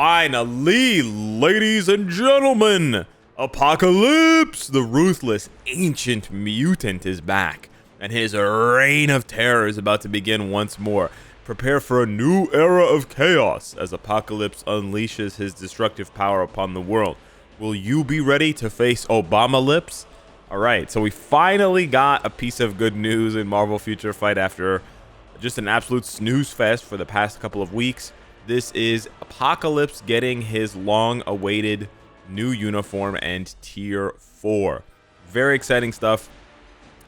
Finally, ladies and gentlemen, Apocalypse, the ruthless ancient mutant, is back, and his reign of terror is about to begin once more. Prepare for a new era of chaos as Apocalypse unleashes his destructive power upon the world. Will you be ready to face Obama-lips? Alright, so we finally got a piece of good news in Marvel Future Fight after just an absolute snooze fest for the past couple of weeks. This is Apocalypse getting his long-awaited new uniform and tier 4. Very exciting stuff.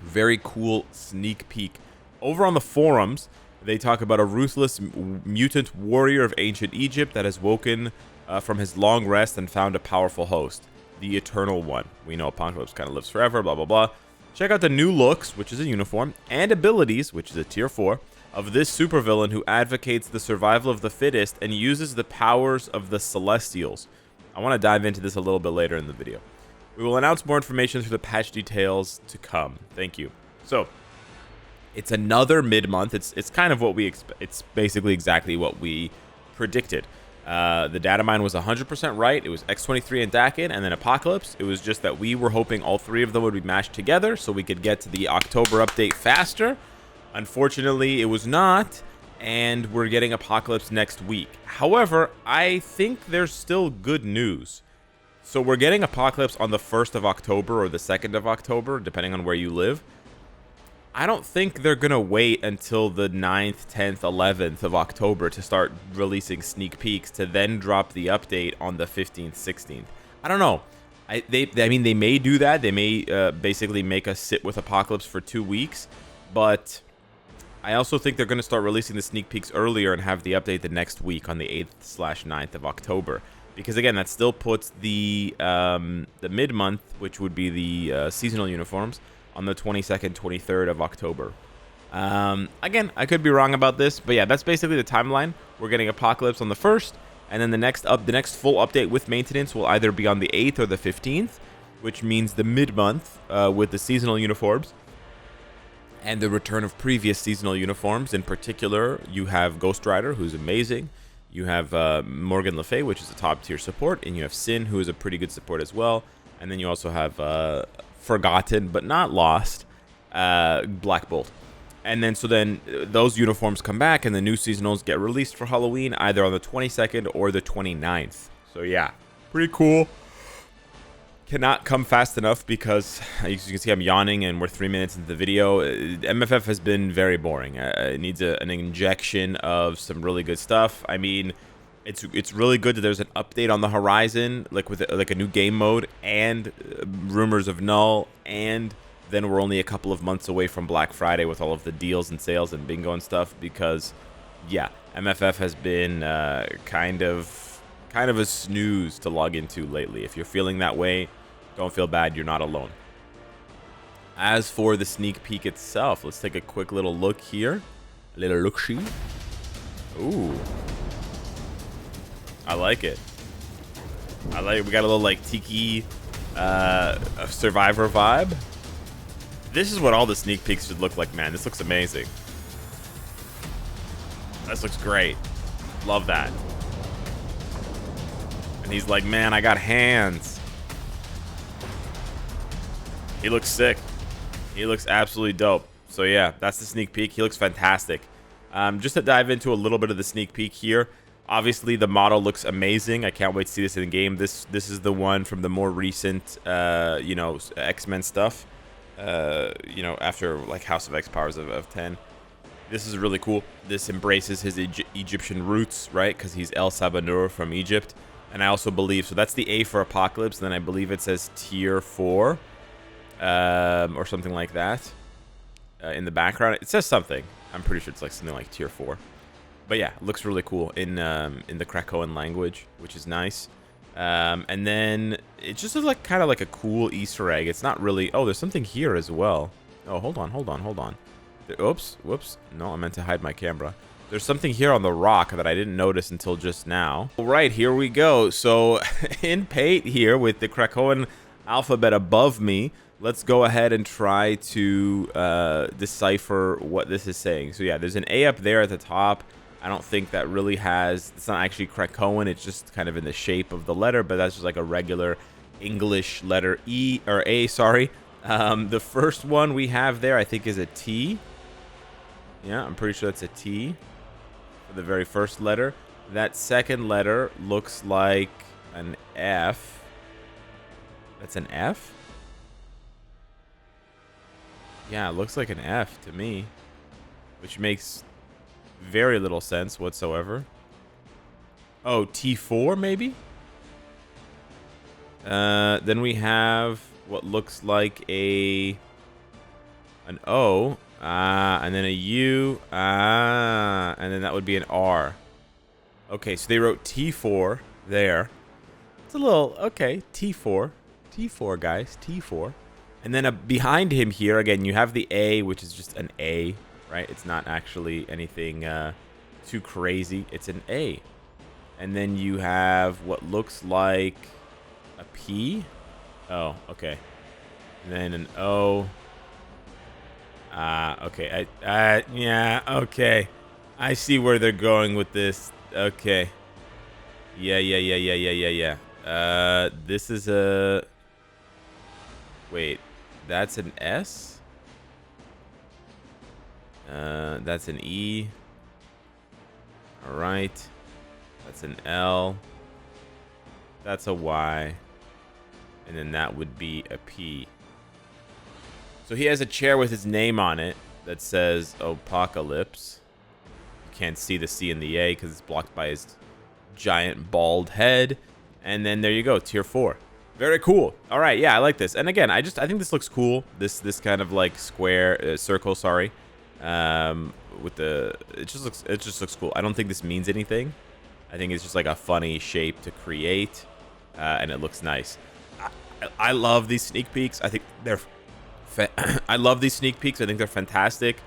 Very cool sneak peek. Over on the forums, they talk about a ruthless mutant warrior of ancient Egypt that has woken from his long rest and found a powerful host, the Eternal One. We know Apocalypse kind of lives forever, blah, blah, blah. Check out the new looks, which is a uniform, and abilities, which is a tier 4, of this supervillain who advocates the survival of the fittest and uses the powers of the Celestials. I want to dive into this a little bit later in the video. We will announce more information through the patch details to come. Thank you. So, it's another mid-month. It's kind of what we expect. It's basically exactly what we predicted. The data mine was 100% right. It was X23 and Dakin, and then Apocalypse. It was just that we were hoping all three of them would be mashed together so we could get to the October update faster. Unfortunately, it was not, and we're getting Apocalypse next week. However, I think there's still good news. So we're getting Apocalypse on the 1st of October or the 2nd of October, depending on where you live. I don't think they're going to wait until the 9th, 10th, 11th of October to start releasing sneak peeks to then drop the update on the 15th, 16th. I don't know. I mean, they may do that. They may basically make us sit with Apocalypse for 2 weeks, but I also think they're going to start releasing the sneak peeks earlier and have the update the next week on the 8th/9th of October. Because again, that still puts the mid-month, which would be the seasonal uniforms, on the 22nd, 23rd of October. Again, I could be wrong about this, but yeah, that's basically the timeline. We're getting Apocalypse on the 1st, and then the next full update with maintenance will either be on the 8th or the 15th, which means the mid-month with the seasonal uniforms. And the return of previous seasonal uniforms. In particular, you have Ghost Rider, who's amazing. You have Morgan Le Fay, which is a top-tier support. And you have Sin, who is a pretty good support as well. And then you also have Forgotten, but not lost, Black Bolt. And then, so then those uniforms come back, and the new seasonals get released for Halloween, either on the 22nd or the 29th. So yeah, pretty cool. Cannot come fast enough because, as you can see, I'm yawning and we're 3 minutes into the video. MFF has been very boring. It needs an injection of some really good stuff. I mean, it's really good that there's an update on the horizon, like with like a new game mode and rumors of Null, and then we're only a couple of months away from Black Friday with all of the deals and sales and bingo and stuff. Because, yeah, MFF has been kind of a snooze to log into lately. If you're feeling that way, don't feel bad, you're not alone. As for the sneak peek itself, let's take a quick little look here. A little look-see. Ooh. I like it. We got a little like tiki survivor vibe. This is what all the sneak peeks should look like, man. This looks amazing. This looks great. Love that. And he's like, man, I got hands. He looks sick. He looks absolutely dope. So yeah, that's the sneak peek. He looks fantastic. Just to dive into a little bit of the sneak peek here. Obviously, the model looks amazing. I can't wait to see this in the game. This is the one from the more recent, you know, X-Men stuff. You know, after like House of X powers of 10. This is really cool. This embraces his Egyptian roots, right? Because he's El Sabanur from Egypt. And I also believe, so that's the A for Apocalypse. And then I believe it says tier 4. Or something like that. In the background, it says something. I'm pretty sure it's like something like tier 4. But yeah, it looks really cool in the Krakoan language, which is nice. And then it just is like kind of like a cool Easter egg. It's not really. Oh, there's something here as well. Oh, hold on. Oops, whoops. No, I meant to hide my camera. There's something here on the rock that I didn't notice until just now. All right, here we go. So in Pate here with the Krakoan alphabet above me, let's go ahead and try to decipher what this is saying. So yeah, there's an A up there at the top. I don't think that really has, it's not actually Krakoan, it's just kind of in the shape of the letter, but that's just like a regular English letter E, or A, sorry. The first one we have there, I think, is a T. Yeah, I'm pretty sure that's a T for the very first letter. That second letter looks like an F. That's an F? Yeah, it looks like an F to me, which makes very little sense whatsoever. Oh, T4 maybe? Then we have what looks like an O, and then a U, and then that would be an R. Okay, so they wrote T4 there. It's a little, okay, T4. T4, guys, T4. And then behind him here, again, you have the A, which is just an A, right? It's not actually anything too crazy. It's an A. And then you have what looks like a P. Oh, okay. And then an O. Okay. Yeah, okay. I see where they're going with this. Okay. Yeah. This is a... Wait, that's an S? That's an E. All right. That's an L. That's a Y. And then that would be a P. So he has a chair with his name on it that says Apocalypse. You can't see the C and the A because it's blocked by his giant bald head. And then there you go, tier 4. Very cool. All right, yeah, I like this. And again, I think this looks cool. This kind of like square circle, sorry. With the it just looks cool. I don't think this means anything. I think it's just like a funny shape to create, and it looks nice. I love these sneak peeks. I think they're I love these sneak peeks. I think they're fantastic.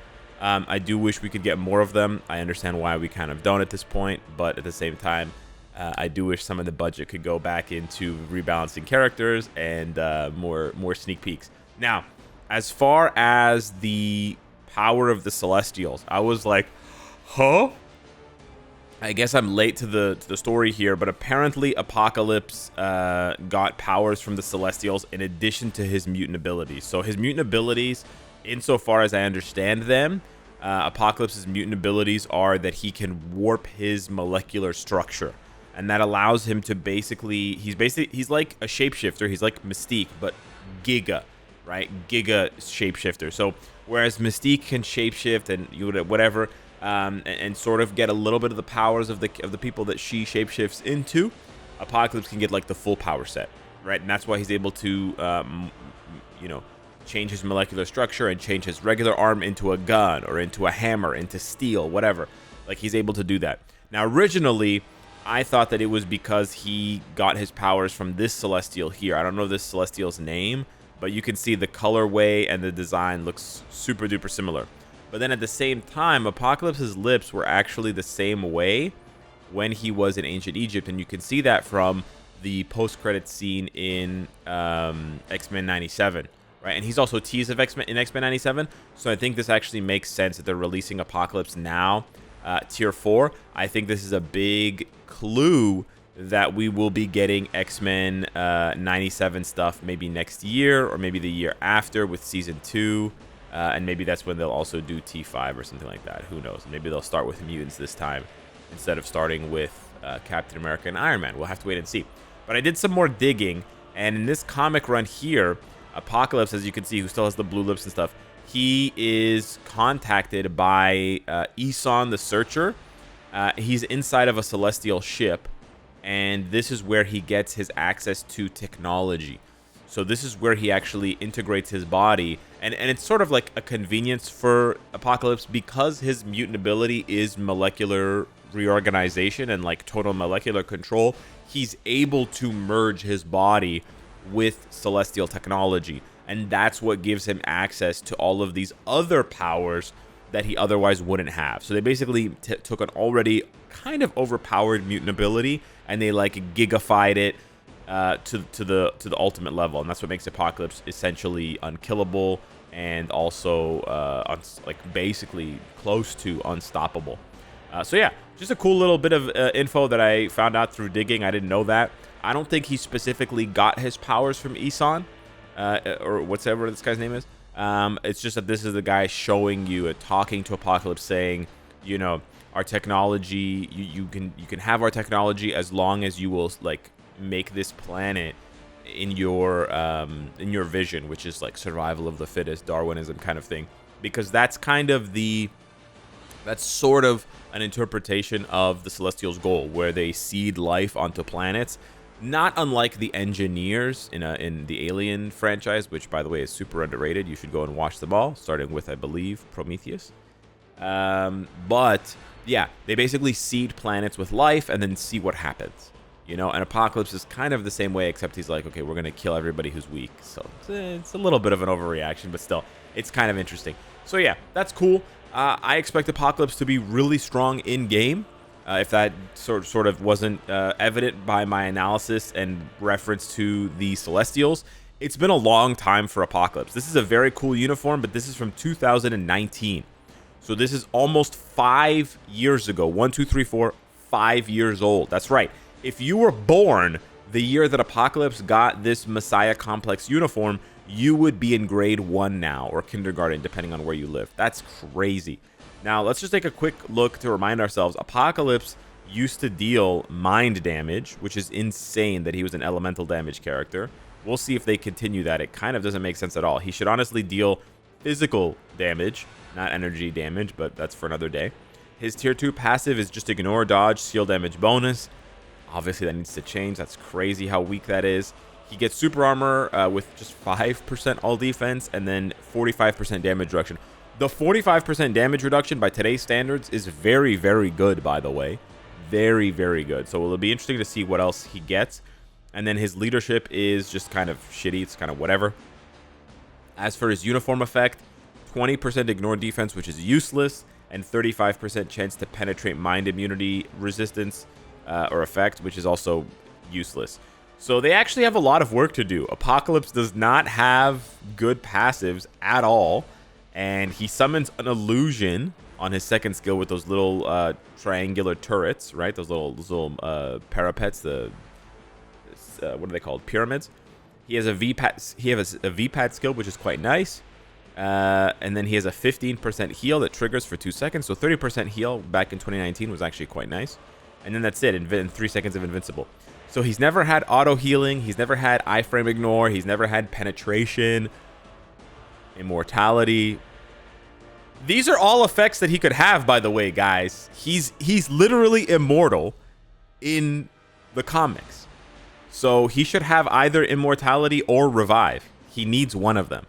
I do wish we could get more of them. I understand why we kind of don't at this point, but at the same time, I do wish some of the budget could go back into rebalancing characters and more sneak peeks. Now, as far as the power of the Celestials, I was like, huh? I guess I'm late to the story here, but apparently Apocalypse got powers from the Celestials in addition to his mutant abilities. So his mutant abilities, insofar as I understand them, Apocalypse's mutant abilities are that he can warp his molecular structure. And that allows him to he's like a shapeshifter. He's like Mystique, but Giga, right? Giga shapeshifter. So whereas Mystique can shapeshift and whatever, and sort of get a little bit of the powers of the people that she shapeshifts into, Apocalypse can get like the full power set, right? And that's why he's able to, change his molecular structure and change his regular arm into a gun or into a hammer, into steel, whatever. Like he's able to do that. Now, originally, I thought that it was because he got his powers from this Celestial here. I don't know this Celestial's name, but you can see the colorway and the design looks super duper similar. But then at the same time, Apocalypse's lips were actually the same way when he was in Ancient Egypt, and you can see that from the post-credit scene in X-Men 97, right? And he's also teased of in X-Men 97, so I think this actually makes sense that they're releasing Apocalypse now, tier 4. I think this is a big clue that we will be getting X-Men 97 stuff maybe next year or maybe the year after with season 2, and maybe that's when they'll also do T5 or something like that. Who knows? Maybe they'll start with mutants this time instead of starting with Captain America and Iron Man. We'll have to wait and see. But I did some more digging, and in this comic run here, Apocalypse, as you can see, who still has the blue lips and stuff, he is contacted by Eson the Searcher. He's inside of a celestial ship, and this is where he gets his access to technology. So this is where he actually integrates his body, and it's sort of like a convenience for Apocalypse because his mutant ability is molecular reorganization and like total molecular control. He's able to merge his body with celestial technology, and that's what gives him access to all of these other powers that he otherwise wouldn't have. So they basically took an already kind of overpowered mutant ability and they like gigafied it to the ultimate level, and that's what makes Apocalypse essentially unkillable and also like basically close to unstoppable. So yeah, just a cool little bit of info that I found out through digging. I didn't know that. I don't think he specifically got his powers from Isan, or whatever this guy's name is. It's just that this is the guy showing you, talking to Apocalypse, saying, you know, our technology, you can have our technology as long as you will like make this planet in your vision, which is like survival of the fittest, Darwinism kind of thing, because that's kind of that's sort of an interpretation of the Celestials' goal, where they seed life onto planets, not unlike the Engineers in the Alien franchise, which by the way is super underrated. You should go and watch them all, starting with, I believe, Prometheus. But yeah, they basically seed planets with life and then see what happens. You know, and Apocalypse is kind of the same way, except he's like, okay, we're going to kill everybody who's weak. So it's a little bit of an overreaction, but still, it's kind of interesting. So yeah, that's cool. I expect Apocalypse to be really strong in-game. If that sort of wasn't evident by my analysis and reference to the Celestials. It's been a long time for Apocalypse. This is a very cool uniform, but this is from 2019. So this is almost 5 years ago. 1, 2, 3, 4, 5 years old. That's right. If you were born the year that Apocalypse got this Messiah Complex uniform, you would be in grade 1 now, or kindergarten, depending on where you live. That's crazy. Now, let's just take a quick look to remind ourselves. Apocalypse used to deal mind damage, which is insane that he was an elemental damage character. We'll see if they continue that. It kind of doesn't make sense at all. He should honestly deal physical damage, not energy damage, but that's for another day. His tier 2 passive is just ignore, dodge, seal damage bonus. Obviously, that needs to change. That's crazy how weak that is. He gets super armor with just 5% all defense and then 45% damage reduction. The 45% damage reduction by today's standards is very, very good, by the way. Very, very good. So it'll be interesting to see what else he gets. And then his leadership is just kind of shitty. It's kind of whatever. As for his uniform effect, 20% ignore defense, which is useless, and 35% chance to penetrate mind immunity resistance or effect, which is also useless. So they actually have a lot of work to do. Apocalypse does not have good passives at all, and he summons an illusion on his second skill with those little triangular turrets, right? Those little parapets. What are they called? Pyramids. He has a VPAT. He has a VPAT skill, which is quite nice. And then he has a 15% heal that triggers for 2 seconds. So 30% heal back in 2019 was actually quite nice. And then that's it. In 3 seconds of invincible. So he's never had auto healing. He's never had iframe ignore. He's never had penetration, immortality. These are all effects that he could have, by the way, guys. He's literally immortal in the comics. So he should have either immortality or revive. He needs one of them.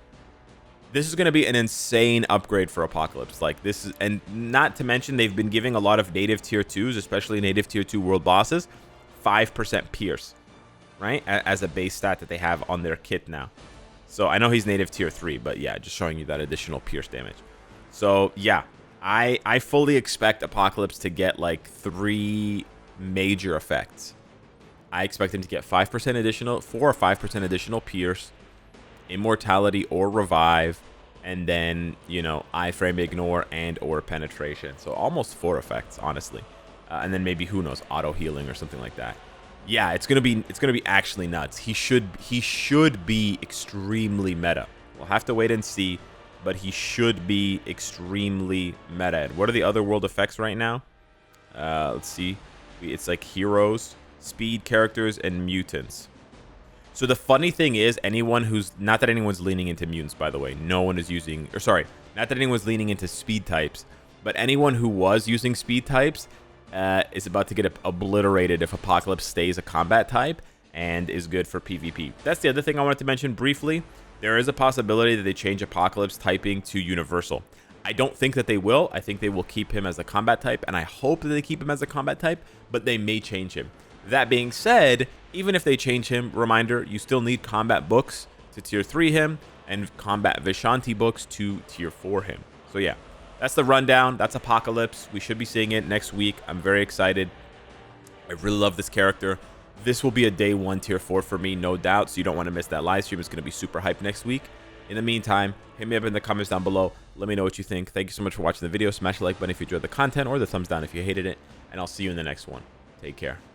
This is going to be an insane upgrade for Apocalypse. Like this is, and not to mention they've been giving a lot of native tier 2s, especially native tier 2 world bosses, 5% pierce, right? As a base stat that they have on their kit now. So I know he's native tier 3, but yeah, just showing you that additional pierce damage. So yeah, I fully expect Apocalypse to get like 3 major effects. I expect him to get 5% additional, 4 or 5% additional pierce, immortality or revive, and then, you know, iframe ignore and or penetration. So almost 4 effects, honestly. And then maybe, who knows, auto healing or something like that. Yeah, it's gonna be actually nuts. He should be extremely meta. We'll have to wait and see, but he should be extremely meta. And what are the other world effects right now? Let's see. It's like heroes, speed characters, and mutants. So the funny thing is, anyone who's, not that anyone's leaning into mutants, by the way. No one is using, or sorry, not that anyone's leaning into speed types, but anyone who was using speed types is about to get obliterated if Apocalypse stays a combat type and is good for PvP. That's the other thing I wanted to mention briefly. There is a possibility that they change Apocalypse typing to universal. I don't think that they will. I think they will keep him as a combat type, and I hope that they keep him as a combat type, but they may change him. That being said, even if they change him, reminder, you still need combat books to tier 3 him and combat Vishanti books to tier 4 him. So yeah, that's the rundown. That's Apocalypse. We should be seeing it next week. I'm very excited. I really love this character. This will be a day 1 tier 4 for me, no doubt, so you don't want to miss that live stream. It's going to be super hyped next week. In the meantime, hit me up in the comments down below. Let me know what you think. Thank you so much for watching the video. Smash the like button if you enjoyed the content, or the thumbs down if you hated it. And I'll see you in the next one. Take care.